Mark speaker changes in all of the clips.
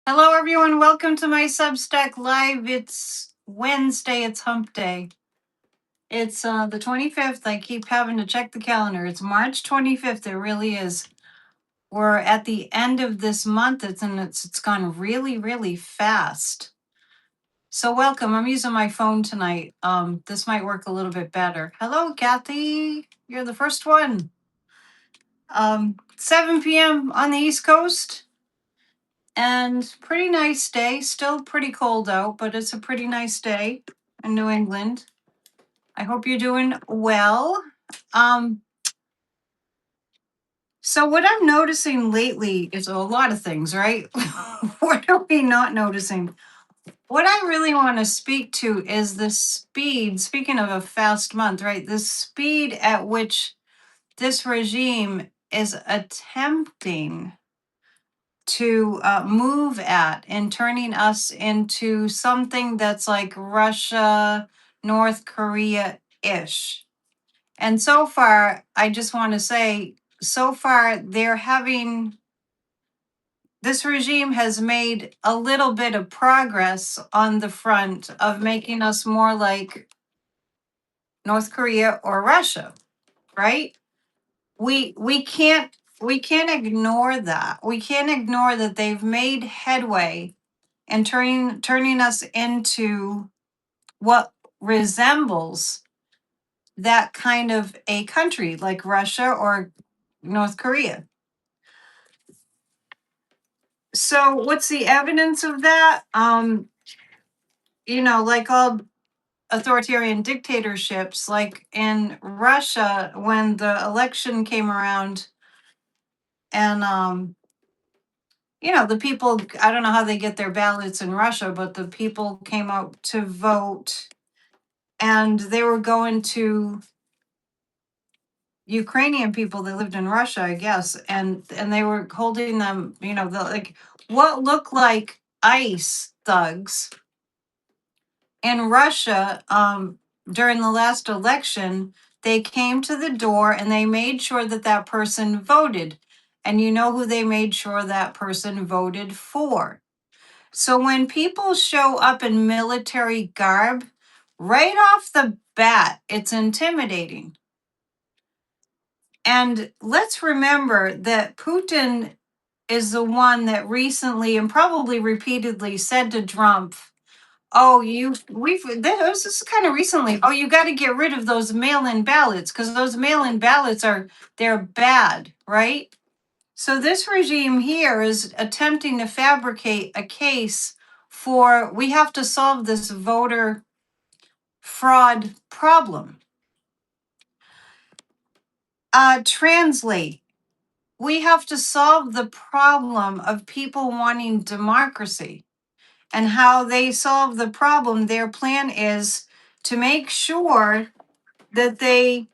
Speaker 1: Hello, everyone. Welcome to my Substack Live. It's Wednesday. It's Hump Day. It's the 25th. I keep having to check the calendar. It's March 25th. It really is. We're at the end of this month. It's gone really, really fast. So welcome. I'm using my phone tonight. This might work a little bit better. Hello, Kathy. You're the first one. 7 p.m. on the East Coast. And pretty nice day. Still pretty cold out, but it's a pretty nice day in New England. I hope you're doing well. Um, so what I'm noticing lately is a lot of things, right? What are we not noticing? What I really want to speak to is the speed, speaking of a fast month, right? The speed at which this regime is attempting to move at and turning us into something that's like Russia, North Korea ish. And so far, I just want to say, so far, this regime has made a little bit of progress on the front of making us more like North Korea or Russia, right? We can't ignore that. We can't ignore that they've made headway and turning us into what resembles that kind of a country like Russia or North Korea. So what's the evidence of that? Like all authoritarian dictatorships, like in Russia, when the election came around and the people, I don't know how they get their ballots in Russia, but the people came out to vote and they were going to Ukrainian people that lived in Russia, I guess, and they were holding them, like what looked like ICE thugs in Russia. During the last election, they came to the door and they made sure that that person voted, and you know who they made sure that person voted for. So when people show up in military garb, right off the bat, it's intimidating. And let's remember that Putin is the one that recently and probably repeatedly said to Trump, "Oh, this is kind of recently. Oh, you got to get rid of those mail-in ballots because those mail-in ballots they're bad, right?" So this regime here is attempting to fabricate a case for we have to solve this voter fraud problem. Translate. We have to solve the problem of people wanting democracy. And how they solve the problem, their plan is to make sure that they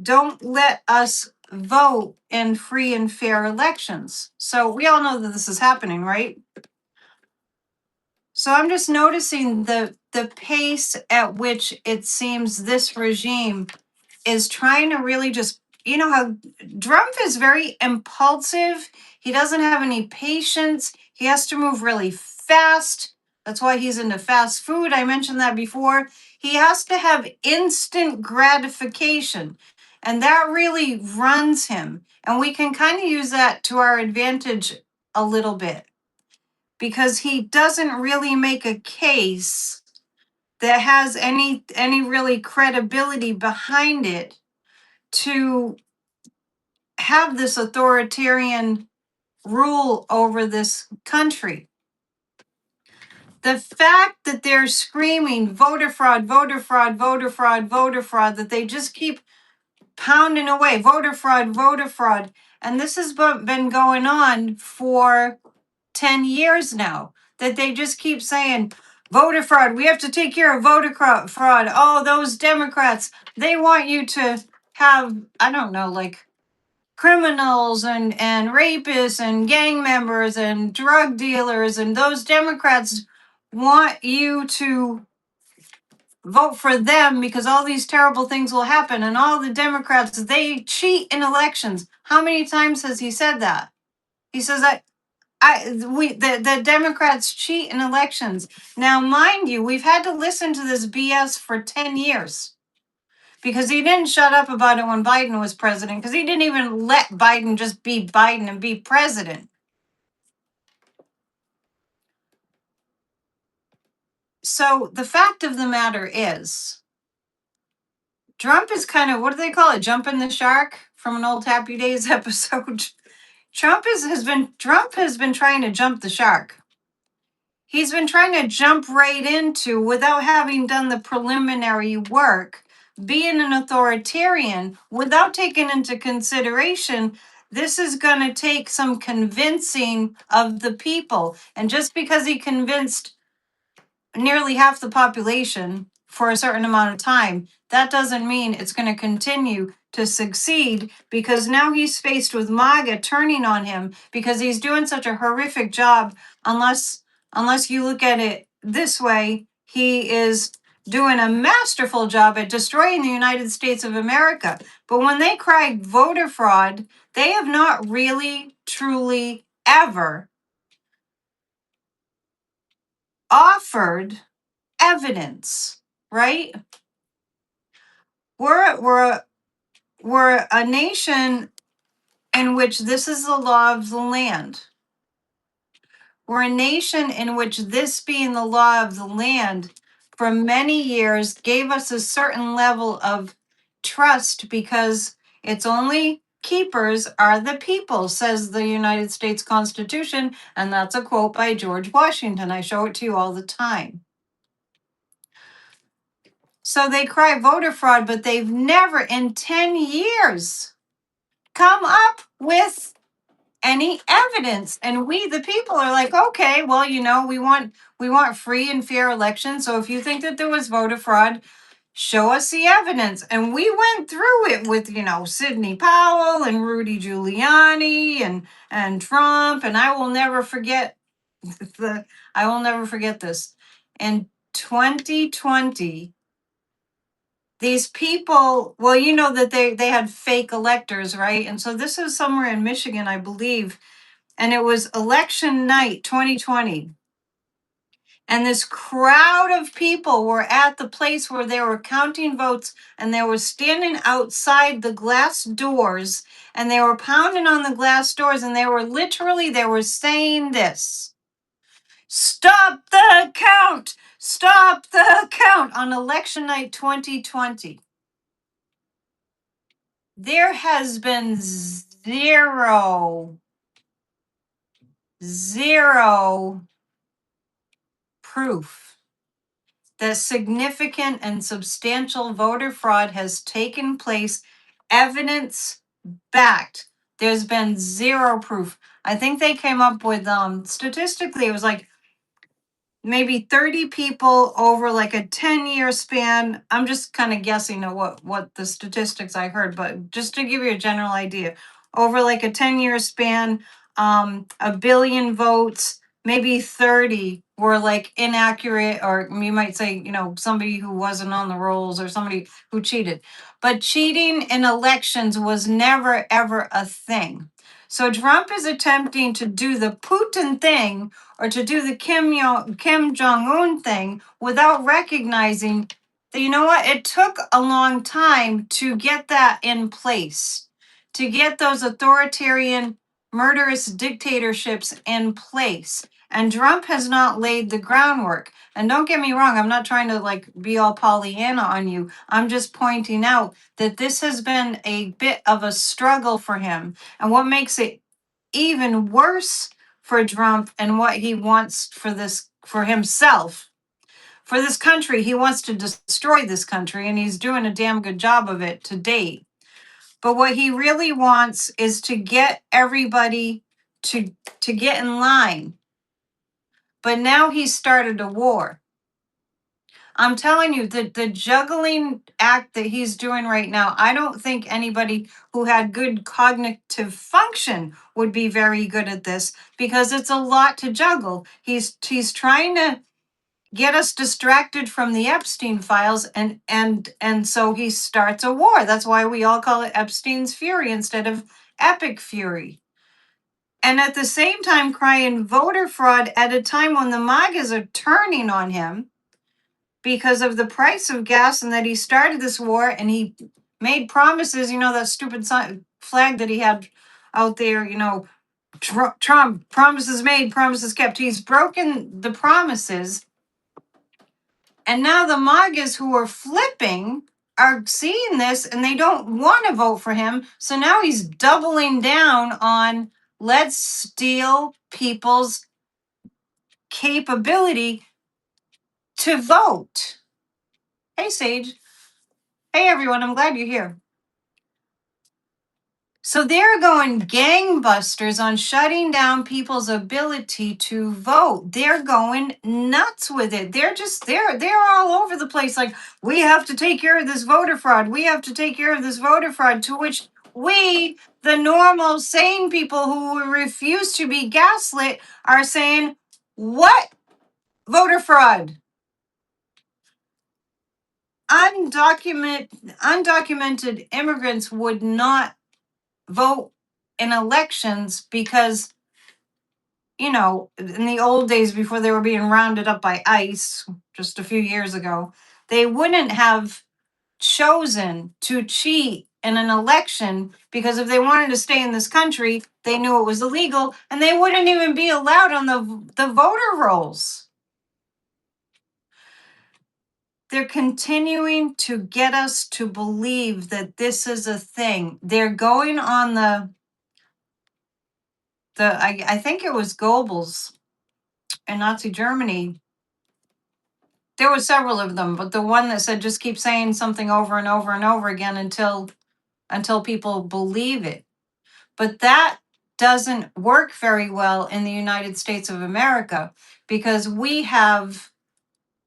Speaker 1: don't let us vote in free and fair elections. So we all know that this is happening, right? So I'm just noticing the pace at which it seems this regime is trying to really just, how Trump is very impulsive. He doesn't have any patience. He has to move really fast. That's why he's into fast food. I mentioned that before. He has to have instant gratification. And that really runs him. And we can kind of use that to our advantage a little bit because he doesn't really make a case that has any really credibility behind it to have this authoritarian rule over this country. The fact that they're screaming voter fraud, voter fraud, voter fraud, voter fraud, that they just keep pounding away, voter fraud, voter fraud. And this has been going on for 10 years now, that they just keep saying, voter fraud, we have to take care of voter fraud. Oh, those Democrats, they want you to have, I don't know, like criminals and rapists and gang members and drug dealers, and those Democrats want you to vote for them because all these terrible things will happen, and all the Democrats, they cheat in elections. How many times has he said that? He says that the Democrats cheat in elections. Now, mind you, we've had to listen to this BS for 10 years because he didn't shut up about it when Biden was president, because he didn't even let Biden just be Biden and be president. So the fact of the matter is, Trump is kind of, what do they call it? Jumping the shark from an old Happy Days episode. Trump has been trying to jump the shark. He's been trying to jump right into, without having done the preliminary work, being an authoritarian, without taking into consideration this is going to take some convincing of the people. And just because he convinced nearly half the population for a certain amount of time, that doesn't mean it's going to continue to succeed, because now he's faced with MAGA turning on him because he's doing such a horrific job. Unless you look at it this way, he is doing a masterful job at destroying the United States of America. But when they cry voter fraud, they have not really, truly, ever offered evidence, right? We're a nation in which this is the law of the land. We're a nation in which this being the law of the land for many years gave us a certain level of trust, because its only keepers are the people, says the United States Constitution. And that's a quote by George Washington. I show it to you all the time. So they cry voter fraud, but they've never in 10 years come up with any evidence. And we, the people, are like, okay, well, we want free and fair elections. So if you think that there was voter fraud, show us the evidence. And we went through it with, Sidney Powell and Rudy Giuliani and Trump. And I will never forget this. In 2020, these people, well, that they had fake electors, right? And so this is somewhere in Michigan, I believe, and it was election night 2020. And this crowd of people were at the place where they were counting votes, and they were standing outside the glass doors, and they were pounding on the glass doors, and they were saying this: stop the count, stop the count, on election night 2020. There has been zero proof that significant and substantial voter fraud has taken place, evidence backed. There's been zero proof. I think they came up with, statistically, it was like maybe 30 people over like a 10-year span. I'm just kind of guessing at what the statistics I heard, but just to give you a general idea, over like a 10-year span, a billion votes, maybe 30 were like inaccurate, or you might say, somebody who wasn't on the rolls or somebody who cheated. But cheating in elections was never, ever a thing. So Trump is attempting to do the Putin thing, or to do the Kim Jong-un thing, without recognizing that, it took a long time to get that in place, to get those authoritarian, murderous dictatorships in place. And Trump has not laid the groundwork. And don't get me wrong, I'm not trying to be all Pollyanna on you. I'm just pointing out that this has been a bit of a struggle for him. And what makes it even worse for Trump, and what he wants for himself, for this country, he wants to destroy this country, and he's doing a damn good job of it to date. But what he really wants is to get everybody to get in line. But now he's started a war. I'm telling you, the juggling act that he's doing right now, I don't think anybody who had good cognitive function would be very good at this, because it's a lot to juggle. He's trying to get us distracted from the Epstein files, and so he starts a war. That's why we all call it Epstein's Fury instead of Epic Fury. And at the same time crying voter fraud at a time when the MAGAs are turning on him because of the price of gas and that he started this war and he made promises, that stupid flag that he had out there, Trump, promises made, promises kept. He's broken the promises. And now the MAGAs who are flipping are seeing this and they don't want to vote for him. So now he's doubling down on let's steal people's capability to vote. Hey, Sage. Hey, everyone. I'm glad you're here. So they're going gangbusters on shutting down people's ability to vote. They're going nuts with it. They're all over the place. Like, we have to take care of this voter fraud. We have to take care of this voter fraud. To which we, the normal, sane people who refuse to be gaslit, are saying, what voter fraud? Undocumented immigrants would not vote in elections because, in the old days before they were being rounded up by ICE just a few years ago, they wouldn't have chosen to cheat in an election because if they wanted to stay in this country, they knew it was illegal and they wouldn't even be allowed on the voter rolls. They're continuing to get us to believe that this is a thing. They're going on I think it was Goebbels in Nazi Germany. There were several of them, but the one that said just keep saying something over and over and over again until people believe it. But that doesn't work very well in the United States of America because we have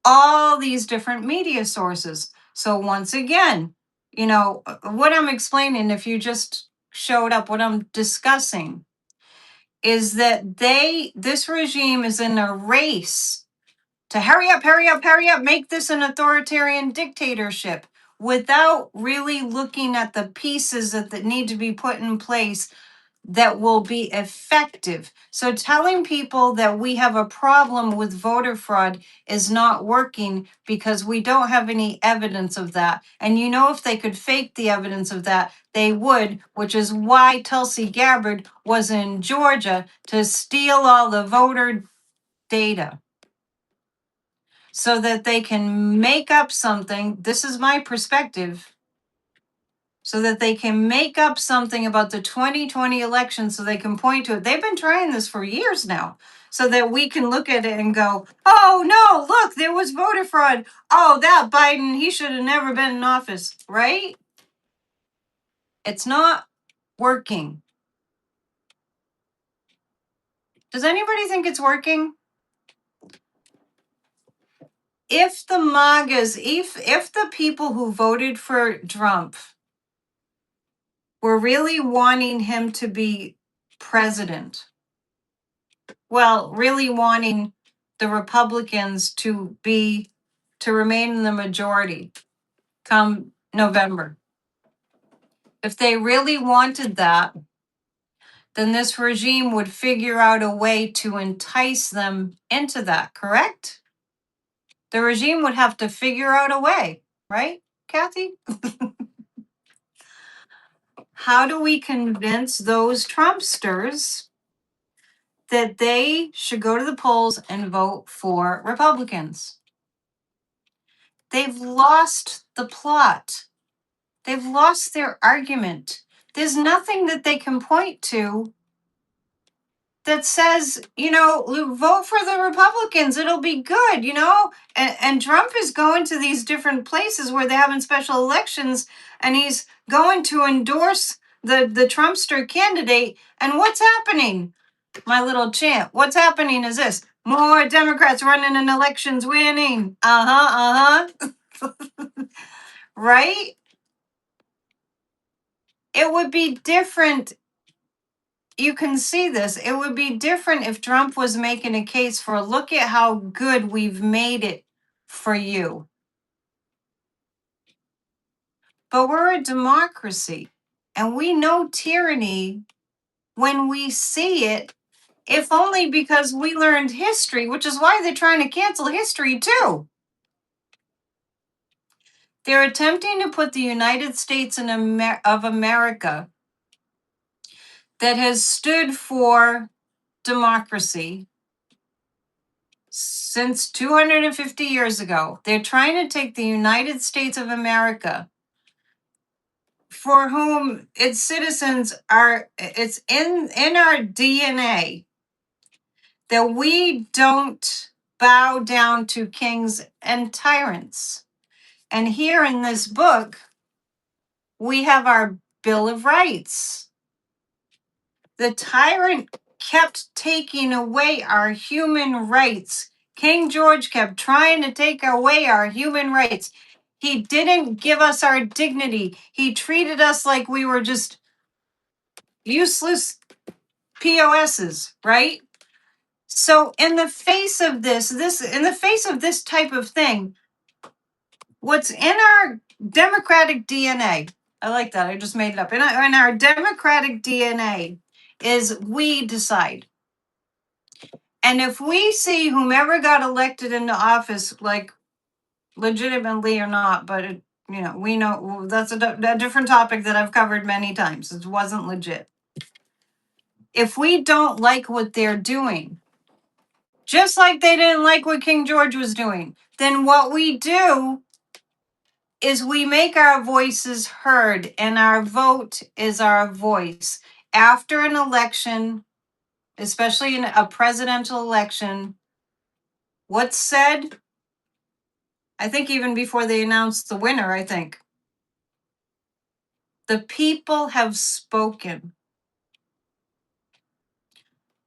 Speaker 1: all these different media sources. So once again, what I'm explaining, if you just showed up, what I'm discussing is that this regime is in a race to hurry up, hurry up, hurry up, make this an authoritarian dictatorship without really looking at the pieces that need to be put in place that will be effective. So telling people that we have a problem with voter fraud is not working because we don't have any evidence of that. And if they could fake the evidence of that, they would, which is why Tulsi Gabbard was in Georgia to steal all the voter data so that they can make up something. This is my perspective. So that they can make up something about the 2020 election so they can point to it. They've been trying this for years now so that we can look at it and go, oh no, look, there was voter fraud. Oh, that Biden, he should have never been in office, right? It's not working. Does anybody think it's working? If the MAGAs, if the people who voted for Trump were really wanting him to be president, well, really wanting the Republicans to remain in the majority come November. If they really wanted that, then this regime would figure out a way to entice them into that, correct? The regime would have to figure out a way, right, Kathy? How do we convince those Trumpsters that they should go to the polls and vote for Republicans? They've lost the plot. They've lost their argument. There's nothing that they can point to that says, vote for the Republicans. It'll be good, And Trump is going to these different places where they're having special elections and he's going to endorse the Trumpster candidate. And what's happening? My little chant. What's happening is this. More Democrats running in elections winning. Right? It would be different. You can see this. It would be different if Trump was making a case for look at how good we've made it for you. But we're a democracy and we know tyranny when we see it, if only because we learned history, which is why they're trying to cancel history too. They're attempting to put the United States of America, that has stood for democracy since 250 years ago. They're trying to take the United States of America, for whom its citizens are, it's in our DNA that we don't bow down to kings and tyrants. And here in this book, we have our Bill of Rights. The tyrant kept taking away our human rights. King George kept trying to take away our human rights. He didn't give us our dignity. He treated us like we were just useless POSs, right? So in the face of this type of thing, what's in our democratic DNA, I like that, I just made it up. In our democratic DNA is we decide. And if we see whomever got elected into office, like legitimately or not, but we know that's a different topic that I've covered many times. It wasn't legit. If we don't like what they're doing, just like they didn't like what King George was doing, then what we do is we make our voices heard, and our vote is our voice. After an election, especially in a presidential election, what's said, I think even before they announced the winner, I think, the people have spoken.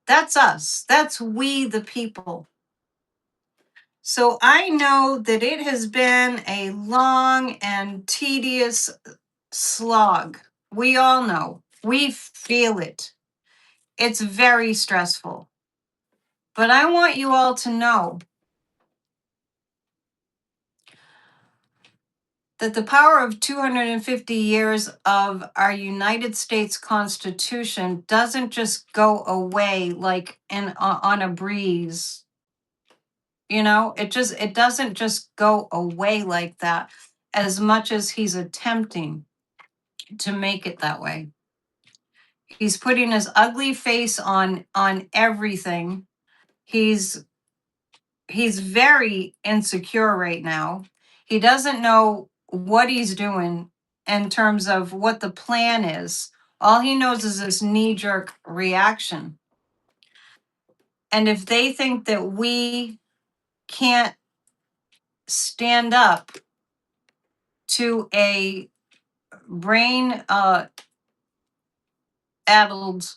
Speaker 1: That's us. That's we, the people. So I know that it has been a long and tedious slog. We all know. We feel it. It's very stressful. But I want you all to know that the power of 250 years of our United States Constitution doesn't just go away like on a breeze. It doesn't just go away like that, as much as he's attempting to make it that way. He's putting his ugly face on everything. He's very insecure right now. He doesn't know what he's doing in terms of what the plan is. All he knows is this knee-jerk reaction. And if they think that we can't stand up to a brain addled,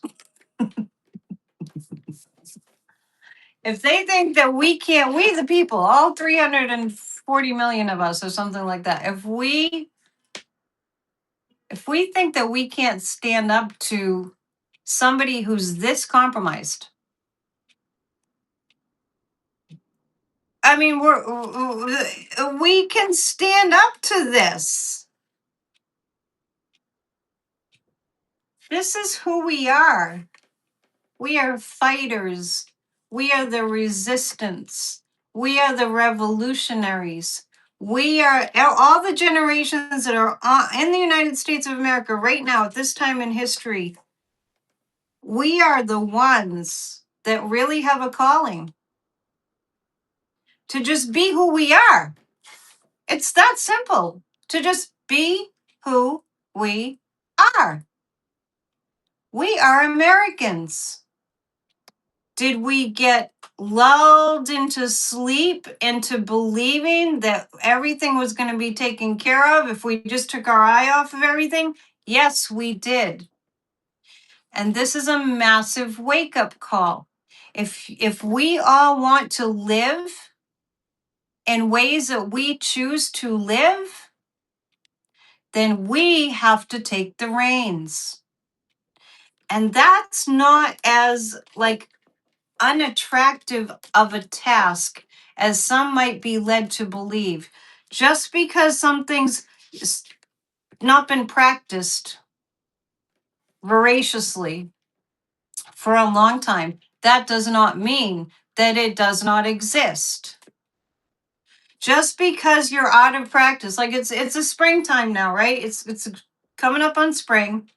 Speaker 1: if they think that we can't, we the people, all 340 million of us or something like that, if we think that we can't stand up to somebody who's this compromised, I mean, we can stand up to this. This is who we are. We are fighters. We are the resistance. We are the revolutionaries. We are all the generations that are in the United States of America right now at this time in history. We are the ones that really have a calling to just be who we are. It's that simple, to just be who we are. We are Americans. Did we get lulled into sleep, into believing that everything was going to be taken care of if we just took our eye off of everything? Yes, we did. And this is a massive wake-up call. If we all want to live in ways that we choose to live, then we have to take the reins. And that's not as unattractive of a task as some might be led to believe. Just because something's not been practiced voraciously for a long time. That does not mean that it does not exist. Just because you're out of practice, like it's a springtime now, right? It's coming up on spring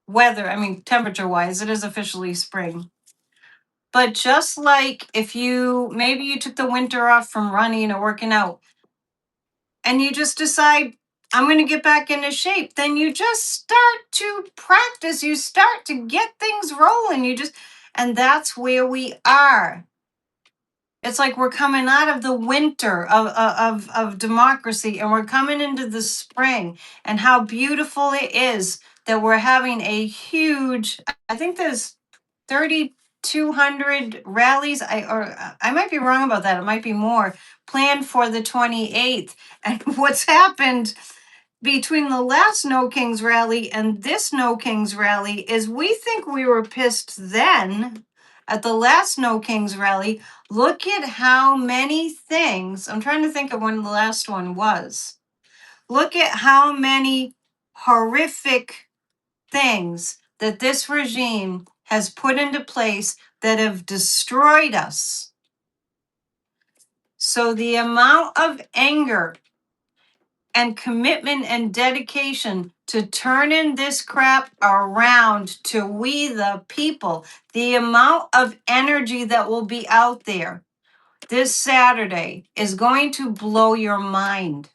Speaker 1: weather. I mean, temperature wise, it is officially spring. But just like if you maybe you took the winter off from running or working out, and you just decide I'm going to get back into shape, then you just start to practice. You start to get things rolling. And that's where we are. It's like we're coming out of the winter of democracy and we're coming into the spring, and how beautiful it is that we're having a huge, I think there's 3,200 rallies. I might be wrong about that. It might be more planned for the 28th. And what's happened between the last No Kings rally and this No Kings rally is we think we were pissed then at the last No Kings rally. Look at how many things, I'm trying to think of when the last one was. Look at how many horrific things that this regime has put into place that have destroyed us. So the amount of anger and commitment and dedication to turning this crap around to we the people, the amount of energy that will be out there this Saturday is going to blow your mind,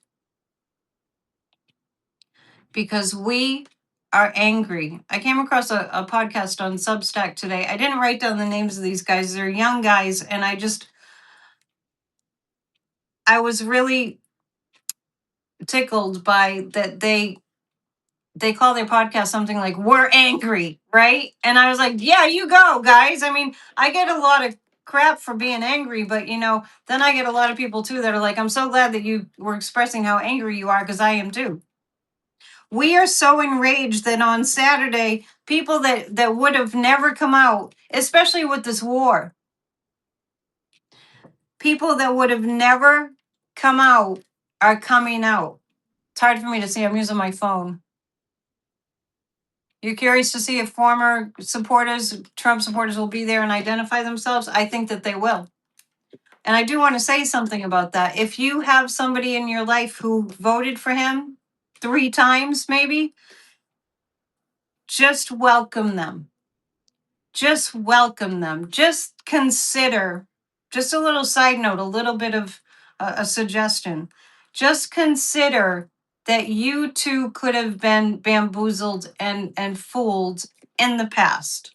Speaker 1: because we are angry. I came across a podcast on Substack today. I didn't write down the names of these guys. They're young guys, and I was really tickled by that they call their podcast something like "We're Angry," right? And I was like, yeah, you go, guys. I mean, I get a lot of crap for being angry, but then I get a lot of people too that are like, I'm so glad that you were expressing how angry you are, because I am too. We are so enraged that on Saturday, people that would have never come out, especially with this war, people that would have never come out are coming out. It's hard for me to see. I'm using my phone. You're curious to see if former supporters, Trump supporters, will be there and identify themselves? I think that they will. And I do want to say something about that. If you have somebody in your life who voted for him 3 times, maybe, just welcome them. Just welcome them. Just consider, just a little side note, a little bit of a suggestion. Just consider that you too could have been bamboozled and fooled in the past.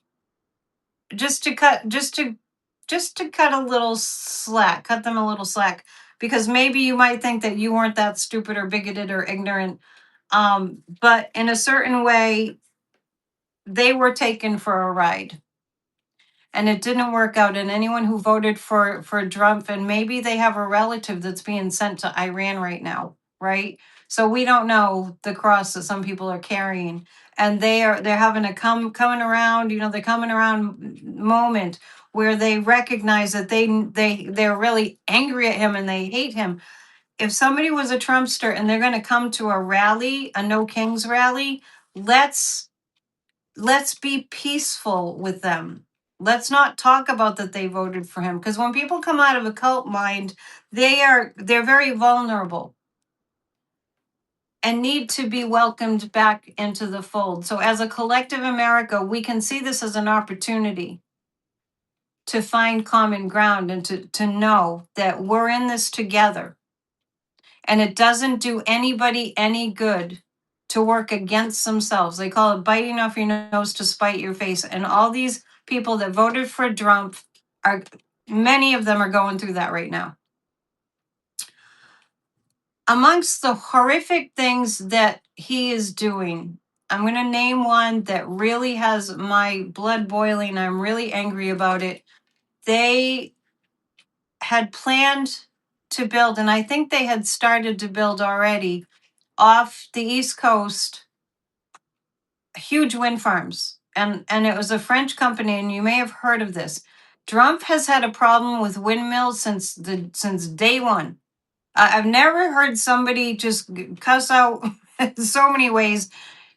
Speaker 1: Just to cut a little slack, cut them a little slack, because maybe you might think that you weren't that stupid or bigoted or ignorant, but in a certain way, they were taken for a ride. And it didn't work out. And anyone who voted for Trump, and maybe they have a relative that's being sent to Iran right now, right? So we don't know the cross that some people are carrying, and they're having a coming around, they're coming around moment where they recognize that they're really angry at him and they hate him. If somebody was a Trumpster and they're going to come to a rally, a No Kings rally, let's be peaceful with them. Let's not talk about that they voted for him, because when people come out of a cult mind, they're very vulnerable and need to be welcomed back into the fold. So as a collective America, we can see this as an opportunity to find common ground and to know that we're in this together. And it doesn't do anybody any good to work against themselves. They call it biting off your nose to spite your face. And all these people that voted for Trump many of them are going through that right now. Amongst the horrific things that he is doing, I'm going to name one that really has my blood boiling. I'm really angry about it. They had planned to build, and I think they had started to build already, off the East Coast, huge wind farms. And it was a French company, and you may have heard of this. Trump has had a problem with windmills since day one. I've never heard somebody just cuss out in so many ways.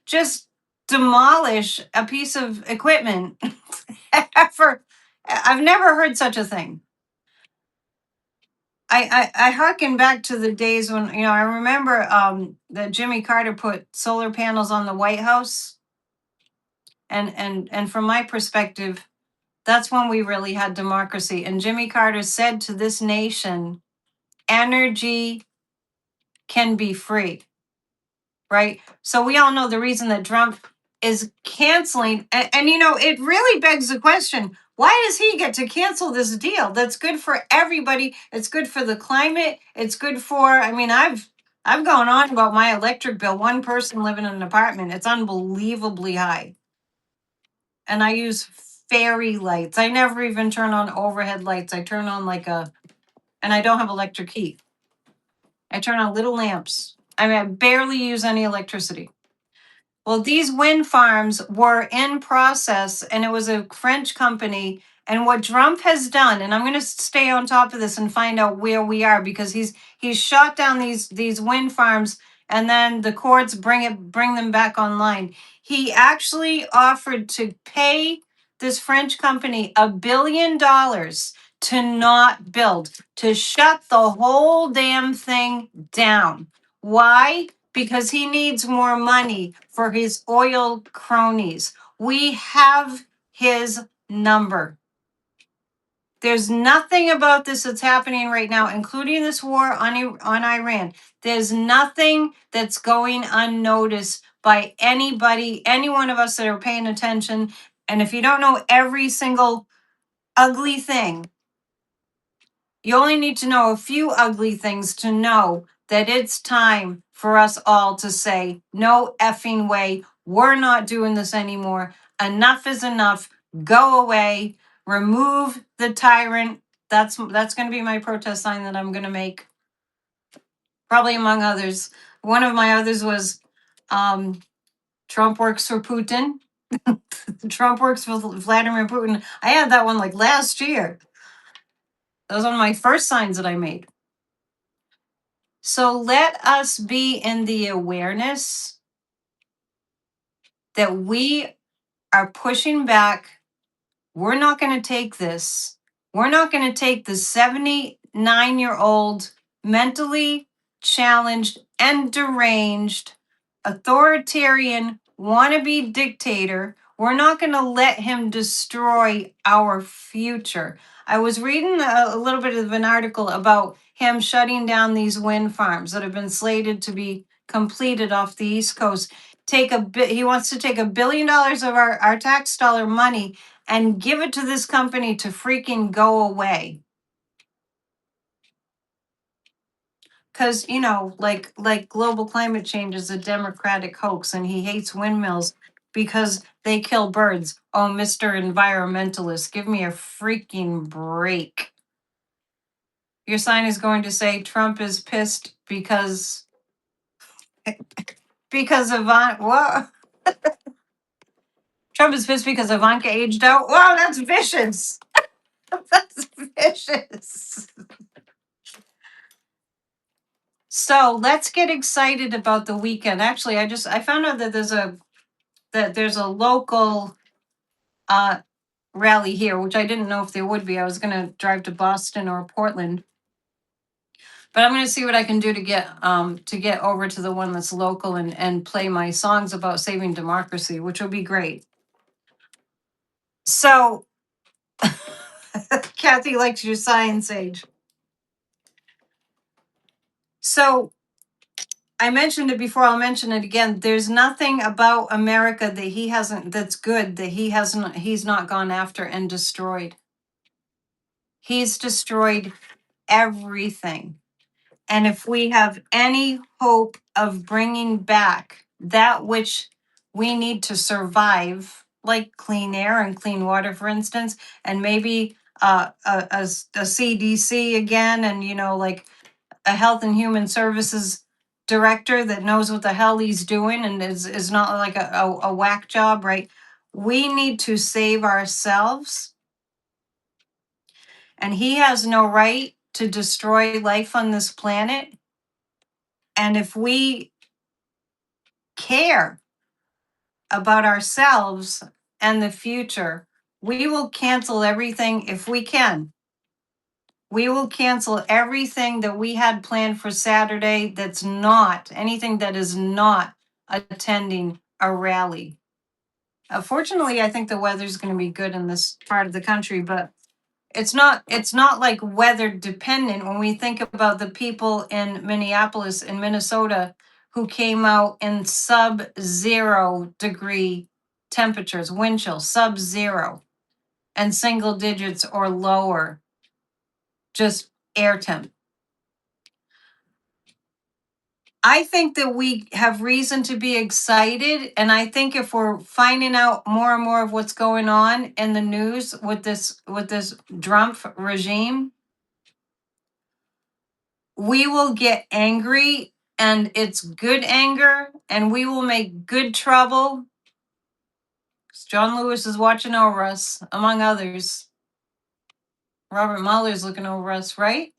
Speaker 1: Just demolish a piece of equipment ever. I've never heard such a thing. I harken back to the days when, I remember that Jimmy Carter put solar panels on the White House. And from my perspective, that's when we really had democracy. And Jimmy Carter said to this nation, energy can be free, right? So we all know the reason that Trump is canceling, and it really begs the question, why does he get to cancel this deal that's good for everybody? It's good for the climate. It's good for, I've gone on about my electric bill. One person living in an apartment, it's unbelievably high. And I use fairy lights. I never even turn on overhead lights. I turn on and I don't have electric heat. I turn on little lamps. I barely use any electricity. Well, these wind farms were in process, and it was a French company. And what Trump has done, and I'm going to stay on top of this and find out where we are, because he's shot down these wind farms, and then the courts bring them back online. He actually offered to pay this French company $1 billion to not build, to shut the whole damn thing down. Why? Because he needs more money for his oil cronies. We have his number. There's nothing about this that's happening right now, including this war on Iran. There's nothing that's going unnoticed by anybody, any one of us that are paying attention. And if you don't know every single ugly thing, you only need to know a few ugly things to know that it's time for us all to say, no effing way. We're not doing this anymore. Enough is enough. Go away. Remove the tyrant. That's going to be my protest sign that I'm going to make. Probably among others. One of my others was Trump works for Putin. Trump works for Vladimir Putin. I had that one like last year. That was one of my first signs that I made. So let us be in the awareness that we are pushing back. We're not going to take this. We're not going to take the 79-year-old mentally challenged and deranged authoritarian wannabe dictator. We're not going to let him destroy our future. I was reading a little bit of an article about him shutting down these wind farms that have been slated to be completed off the East Coast. He wants to take $1 billion of our tax dollar money and give it to this company to freaking go away. Because, like global climate change is a democratic hoax, and he hates windmills because they kill birds. Oh, Mr. Environmentalist, give me a freaking break. Your sign is going to say Trump is pissed because what? Trump is pissed because Ivanka aged out. Wow, that's vicious. That's vicious. So let's get excited about the weekend. Actually, I found out that there's a local rally here, which I didn't know if there would be. I was going to drive to Boston or Portland, but I'm going to see what I can do to get over to the one that's local and play my songs about saving democracy, which will be great. So, Kathy likes your sign, Sage. So I mentioned it before, I'll mention it again. There's nothing about America that's good, that he's not gone after and destroyed. He's destroyed everything. And if we have any hope of bringing back that which we need to survive, like clean air and clean water, for instance, and maybe a CDC again, and like a Health and Human Services director that knows what the hell he's doing and is not like a whack job, right? We need to save ourselves, and he has no right to destroy life on this planet. And if we care about ourselves and the future, we will cancel everything if we can. We will cancel everything that we had planned for Saturday that's not anything that is not attending a rally. Fortunately, I think the weather's going to be good in this part of the country, but it's not like weather dependent when we think about the people in Minneapolis and Minnesota who came out in sub-zero degree temperatures, wind chill, sub-zero, and single digits or lower, just air temp. I think that we have reason to be excited. And I think if we're finding out more and more of what's going on in the news with this Trump regime, we will get angry, and it's good anger, and we will make good trouble. John Lewis is watching over us, among others. Robert Mueller's looking over us, right?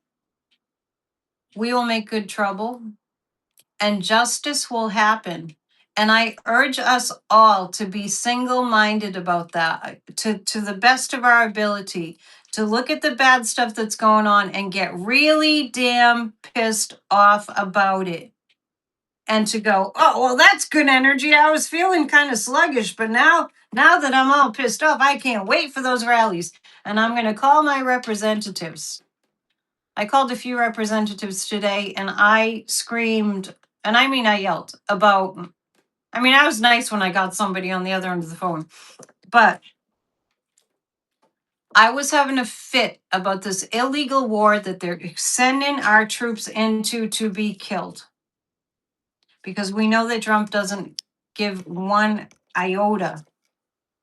Speaker 1: We will make good trouble, and justice will happen. And I urge us all to be single-minded about that, to the best of our ability, to look at the bad stuff that's going on and get really damn pissed off about it. And to go, oh, well, that's good energy. I was feeling kind of sluggish, but now that I'm all pissed off, I can't wait for those rallies. And I'm going to call my representatives. I called a few representatives today, and I screamed, and I mean, I yelled about, I mean, I was nice when I got somebody on the other end of the phone, but I was having a fit about this illegal war that they're sending our troops into to be killed. Because we know that Trump doesn't give one iota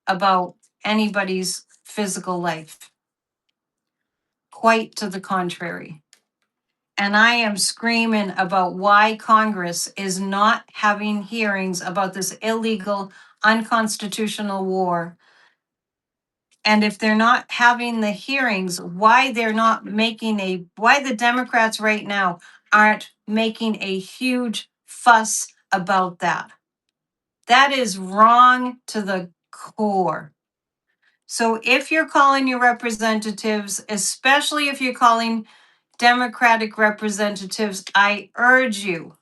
Speaker 1: about anybody's physical life. Quite to the contrary. And I am screaming about why Congress is not having hearings about this illegal, unconstitutional war. And if they're not having the hearings, why they're not making why the Democrats right now aren't making a huge fuss about that. That is wrong to the core. So if you're calling your representatives, especially if you're calling Democratic representatives, I urge you,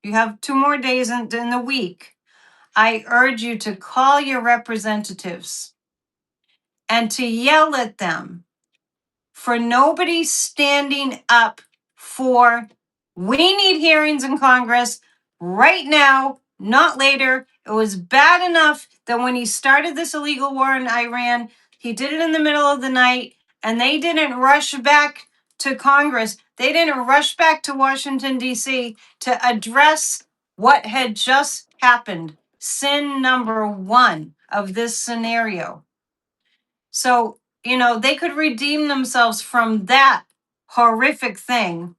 Speaker 1: you have 2 more days in the week. I urge you to call your representatives and to yell at them for nobody standing up for, we need hearings in Congress right now, not later. It was bad enough that when he started this illegal war in Iran, he did it in the middle of the night, and they didn't rush back to Congress. They didn't rush back to Washington, D.C. to address what had just happened. Sin number 1 of this scenario. So, they could redeem themselves from that horrific thing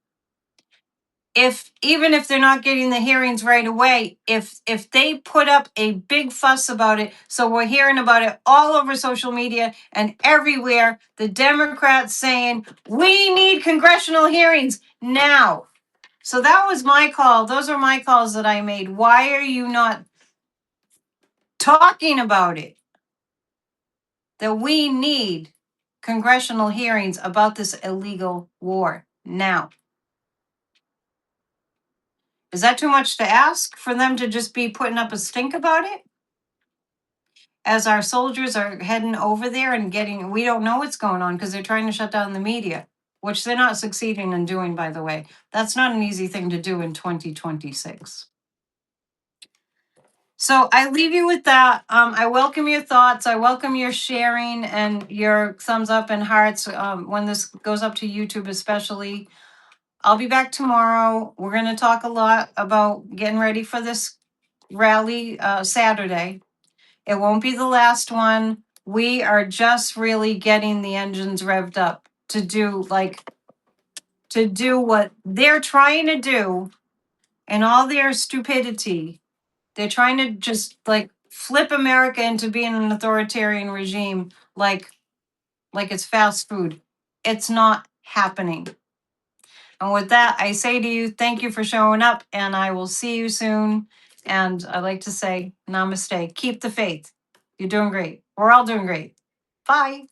Speaker 1: even if they're not getting the hearings right away, if they put up a big fuss about it, so we're hearing about it all over social media and everywhere, the Democrats saying, we need congressional hearings now. So that was my call. Those are my calls that I made. Why are you not talking about it? That we need congressional hearings about this illegal war now. Is that too much to ask for them to just be putting up a stink about it? As our soldiers are heading over there and we don't know what's going on because they're trying to shut down the media, which they're not succeeding in doing, by the way. That's not an easy thing to do in 2026. So I leave you with that. I welcome your thoughts. I welcome your sharing and your thumbs up and hearts when this goes up to YouTube especially. I'll be back tomorrow. We're going to talk a lot about getting ready for this rally Saturday. It won't be the last one. We are just really getting the engines revved up to do what they're trying to do and all their stupidity. They're trying to just flip America into being an authoritarian regime like it's fast food. It's not happening. And with that, I say to you, thank you for showing up, and I will see you soon. And I like to say, namaste. Keep the faith. You're doing great. We're all doing great. Bye.